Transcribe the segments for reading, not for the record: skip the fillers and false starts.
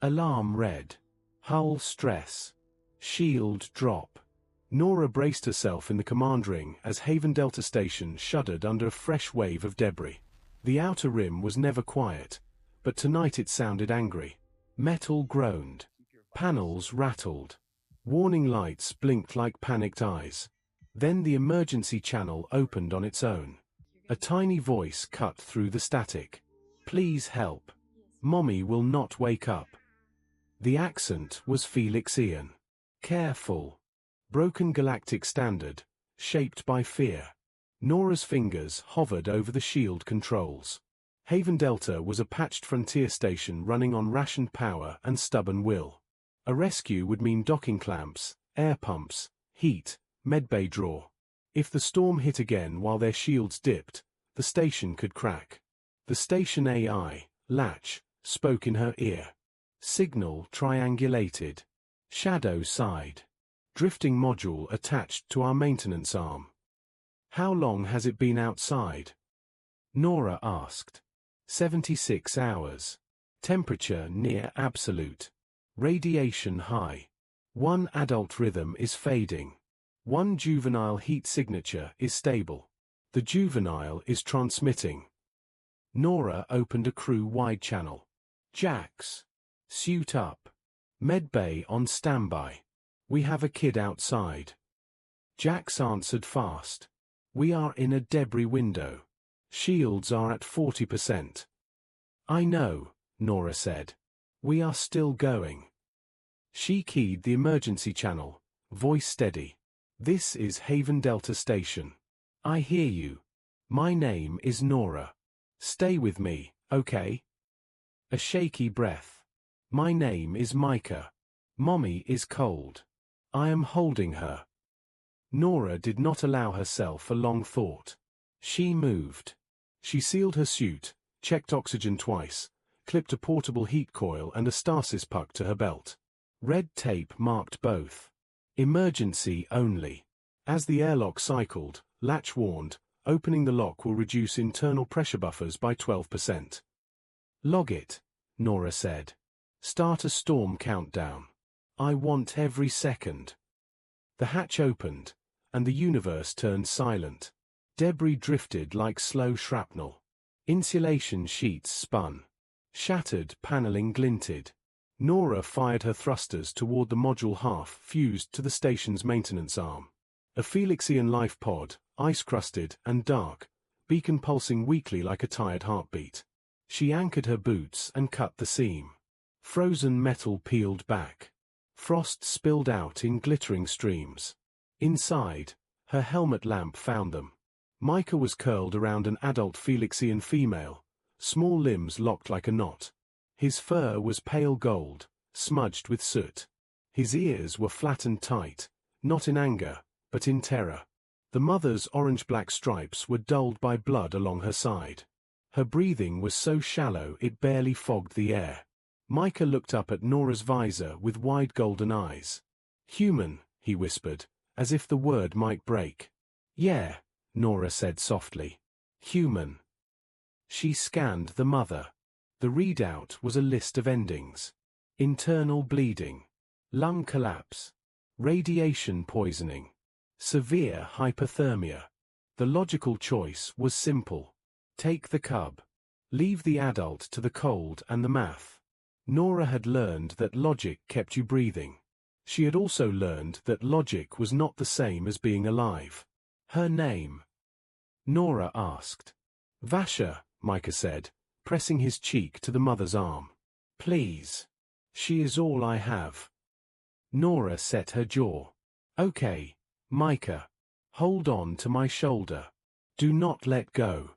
Alarm red. Hull stress. Shield drop. Nora braced herself in the command ring as Haven Delta Station shuddered under a fresh wave of debris. The outer rim was never quiet, but tonight it sounded angry. Metal groaned. Panels rattled. Warning lights blinked like panicked eyes. Then the emergency channel opened on its own. A tiny voice cut through the static. "Please help. Mommy will not wake up." The accent was Felixian. Careful. Broken galactic standard, shaped by fear. Nora's fingers hovered over the shield controls. Haven Delta was a patched frontier station running on rationed power and stubborn will. A rescue would mean docking clamps, air pumps, heat, medbay draw. If the storm hit again while their shields dipped, the station could crack. The station AI, Latch, spoke in her ear. Signal triangulated. Shadow sighed. Drifting module attached to our maintenance arm. How long has it been outside? Nora asked. 76 hours. Temperature near absolute. Radiation high. One adult rhythm is fading. One juvenile heat signature is stable. The juvenile is transmitting. Nora opened a crew-wide channel. Jax. Suit up. Medbay on standby. We have a kid outside. Jax answered fast. We are in a debris window. Shields are at 40%. I know, Nora said. We are still going. She keyed the emergency channel, voice steady. This is Haven Delta Station. I hear you. My name is Nora. Stay with me, okay? A shaky breath. My name is Mica. Mommy is cold. I am holding her. Nora did not allow herself a long thought. She moved. She sealed her suit, checked oxygen twice, clipped a portable heat coil and a stasis puck to her belt. Red tape marked both. Emergency only. As the airlock cycled, Latch warned, opening the lock will reduce internal pressure buffers by 12%. Log it, Nora said. Start a storm countdown. I want every second. The hatch opened, and the universe turned silent. Debris drifted like slow shrapnel. Insulation sheets spun. Shattered paneling glinted. Nora fired her thrusters toward the module half fused to the station's maintenance arm. A Felixian life pod, ice-crusted and dark, beacon pulsing weakly like a tired heartbeat. She anchored her boots and cut the seam. Frozen metal peeled back. Frost spilled out in glittering streams. Inside, her helmet lamp found them. Mica was curled around an adult Felixian female, small limbs locked like a knot. His fur was pale gold, smudged with soot. His ears were flattened tight, not in anger, but in terror. The mother's orange-black stripes were dulled by blood along her side. Her breathing was so shallow it barely fogged the air. Mica looked up at Nora's visor with wide golden eyes. Human, he whispered, as if the word might break. Yeah, Nora said softly. Human. She scanned the mother. The readout was a list of endings. Internal bleeding. Lung collapse. Radiation poisoning. Severe hypothermia. The logical choice was simple. Take the cub. Leave the adult to the cold and the math. Nora had learned that logic kept you breathing. She had also learned that logic was not the same as being alive. Her name? Nora asked. Vasha, Mica said, pressing his cheek to the mother's arm. Please. She is all I have. Nora set her jaw. Okay, Mica. Hold on to my shoulder. Do not let go.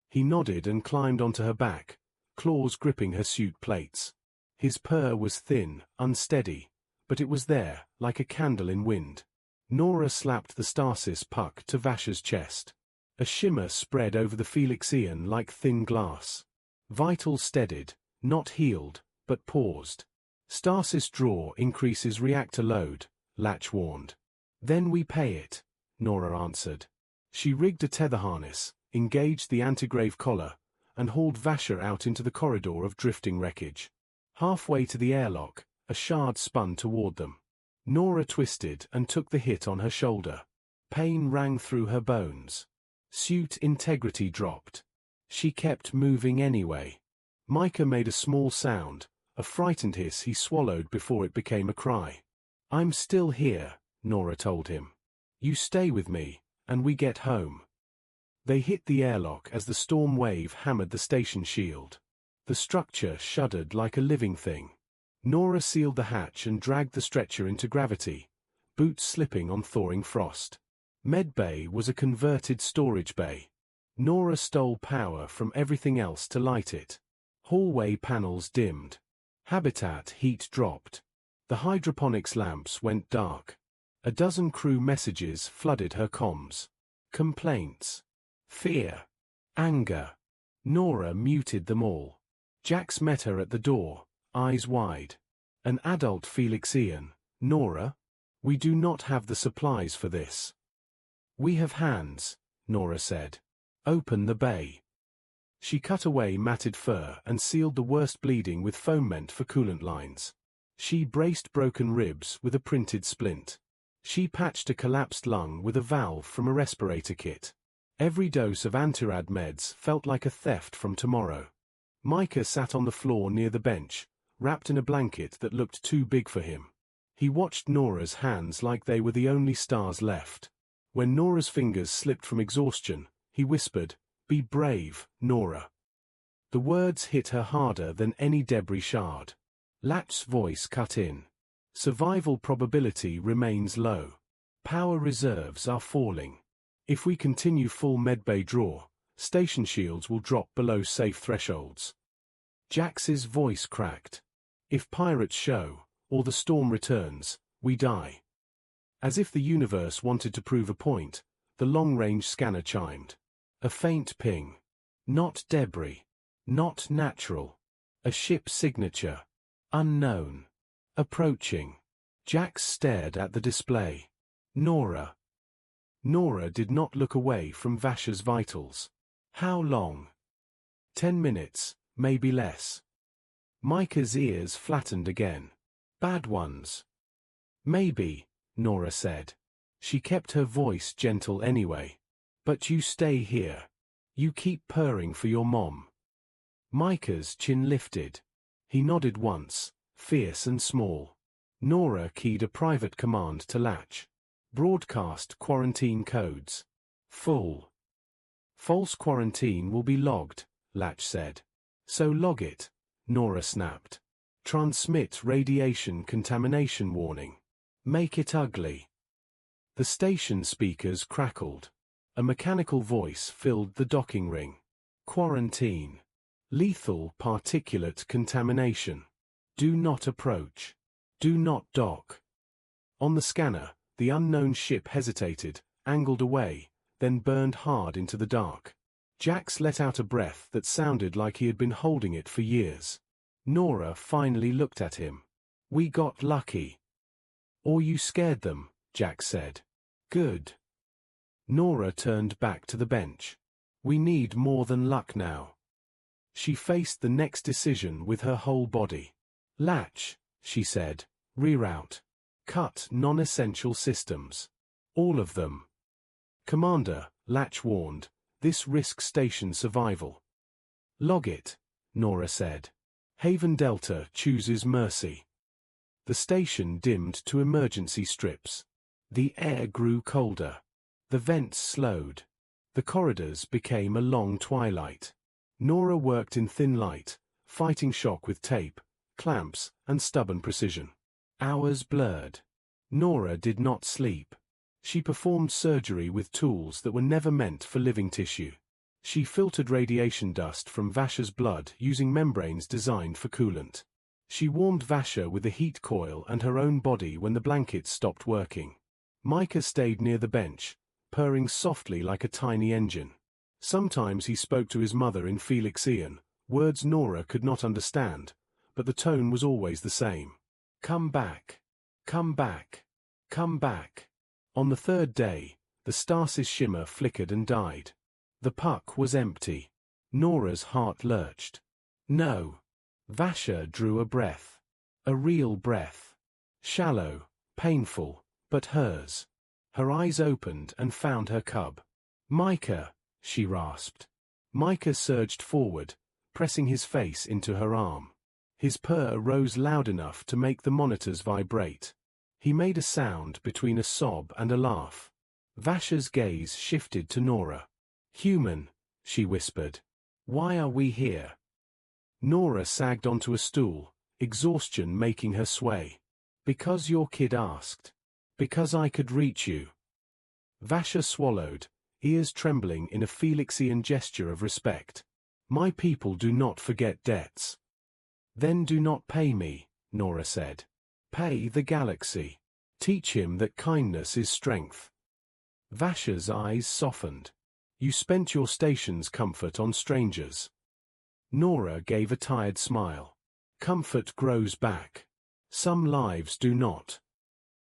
He nodded and climbed onto her back, claws gripping her suit plates. His purr was thin, unsteady, but it was there, like a candle in wind. Nora slapped the stasis puck to Vasha's chest. A shimmer spread over the Felixian like thin glass. Vitals steadied, not healed, but paused. Stasis draw increases reactor load, Latch warned. Then we pay it, Nora answered. She rigged a tether harness, engaged the anti-grave collar, and hauled Vasha out into the corridor of drifting wreckage. Halfway to the airlock, a shard spun toward them. Nora twisted and took the hit on her shoulder. Pain rang through her bones. Suit integrity dropped. She kept moving anyway. Mica made a small sound, a frightened hiss he swallowed before it became a cry. "I'm still here," Nora told him. "You stay with me, and we get home." They hit the airlock as the storm wave hammered the station shield. The structure shuddered like a living thing. Nora sealed the hatch and dragged the stretcher into gravity, boots slipping on thawing frost. Medbay was a converted storage bay. Nora stole power from everything else to light it. Hallway panels dimmed. Habitat heat dropped. The hydroponics lamps went dark. A dozen crew messages flooded her comms. Complaints. Fear. Anger. Nora muted them all. Jax met her at the door, eyes wide. "An adult Felixian, Nora? We do not have the supplies for this." "We have hands," Nora said. "Open the bay." She cut away matted fur and sealed the worst bleeding with foment for coolant lines. She braced broken ribs with a printed splint. She patched a collapsed lung with a valve from a respirator kit. Every dose of antirad meds felt like a theft from tomorrow. Mica sat on the floor near the bench, wrapped in a blanket that looked too big for him. He watched Nora's hands like they were the only stars left. When Nora's fingers slipped from exhaustion, he whispered, "Be brave, Nora." The words hit her harder than any debris shard. Latch's voice cut in. "Survival probability remains low. Power reserves are falling. If we continue full medbay draw, station shields will drop below safe thresholds." Jax's voice cracked. "If pirates show, or the storm returns, we die." As if the universe wanted to prove a point, the long-range scanner chimed. A faint ping. Not debris. Not natural. A ship signature. Unknown. Approaching. Jax stared at the display. Nora. Nora did not look away from Vasha's vitals. How long? 10 minutes, maybe less. Mica's ears flattened again. Bad ones. Maybe, Nora said. She kept her voice gentle anyway. But you stay here. You keep purring for your mom. Mica's chin lifted. He nodded once, fierce and small. Nora keyed a private command to Latch. Broadcast quarantine codes. Full. False quarantine will be logged, Latch said. So log it, Nora snapped. Transmit radiation contamination warning. Make it ugly. The station speakers crackled. A mechanical voice filled the docking ring. Quarantine. Lethal particulate contamination. Do not approach. Do not dock. On the scanner, the unknown ship hesitated, angled away, then burned hard into the dark. Jax let out a breath that sounded like he had been holding it for years. Nora finally looked at him. We got lucky. Or you scared them, Jax said. Good. Nora turned back to the bench. We need more than luck now. She faced the next decision with her whole body. Latch, she said, reroute. Cut non-essential systems. All of them. Commander, Latch warned, this risks station survival. Log it, Nora said. Haven Delta chooses mercy. The station dimmed to emergency strips. The air grew colder. The vents slowed. The corridors became a long twilight. Nora worked in thin light, fighting shock with tape, clamps, and stubborn precision. Hours blurred. Nora did not sleep. She performed surgery with tools that were never meant for living tissue. She filtered radiation dust from Vasha's blood using membranes designed for coolant. She warmed Vasha with the heat coil and her own body when the blankets stopped working. Mica stayed near the bench, purring softly like a tiny engine. Sometimes he spoke to his mother in Felixian, words Nora could not understand, but the tone was always the same. Come back. Come back. Come back. On the third day, the stasis shimmer flickered and died. The puck was empty. Nora's heart lurched. No. Vasha drew a breath. A real breath. Shallow, painful, but hers. Her eyes opened and found her cub. "Mica," she rasped. Mica surged forward, pressing his face into her arm. His purr rose loud enough to make the monitors vibrate. He made a sound between a sob and a laugh. Vasha's gaze shifted to Nora. "Human," she whispered. "Why are we here?" Nora sagged onto a stool, exhaustion making her sway. "Because your kid asked. Because I could reach you." Vasha swallowed, ears trembling in a Felixian gesture of respect. "My people do not forget debts." "Then do not pay me," Nora said. "Pay the galaxy. Teach him that kindness is strength." Vasha's eyes softened. "You spent your station's comfort on strangers." Nora gave a tired smile. "Comfort grows back. Some lives do not."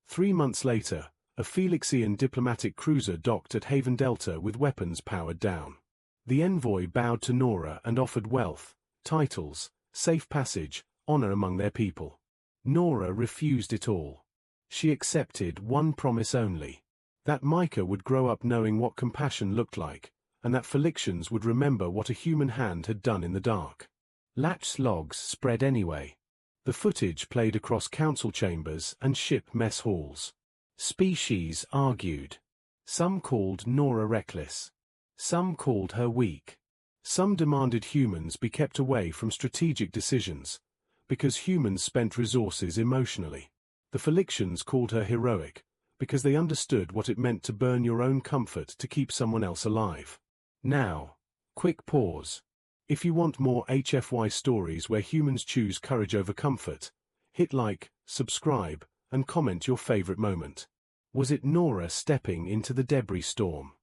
3 months later, a Felixian diplomatic cruiser docked at Haven Delta with weapons powered down. The envoy bowed to Nora and offered wealth, titles, safe passage, honor among their people. Nora refused it all. She accepted one promise only: that Mica would grow up knowing what compassion looked like, and that Felixians would remember what a human hand had done in the dark. Latch logs spread anyway. The footage played across council chambers and ship mess halls. Species argued. Some called Nora reckless. Some called her weak. Some demanded humans be kept away from strategic decisions, because humans spent resources emotionally. The Felixians called her heroic, because they understood what it meant to burn your own comfort to keep someone else alive. Now, quick pause. If you want more HFY stories where humans choose courage over comfort, hit like, subscribe, and comment your favorite moment. Was it Nora stepping into the debris storm?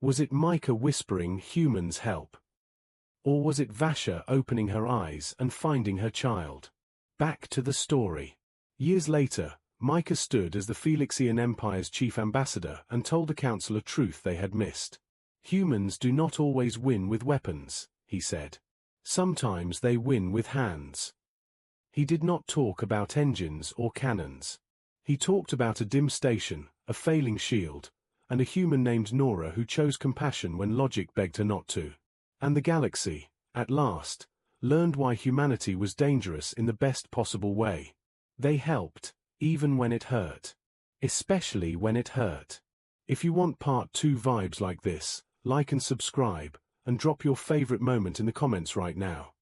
Was it Mica whispering humans help? Or was it Vasha opening her eyes and finding her child? Back to the story. Years later, Mica stood as the Felixian Empire's chief ambassador and told the council a truth they had missed. "Humans do not always win with weapons," he said. "Sometimes they win with hands." He did not talk about engines or cannons. He talked about a dim station, a failing shield, and a human named Nora who chose compassion when logic begged her not to. And the galaxy, at last, learned why humanity was dangerous in the best possible way. They helped, even when it hurt. Especially when it hurt. If you want part 2 vibes like this, like and subscribe, and drop your favorite moment in the comments right now.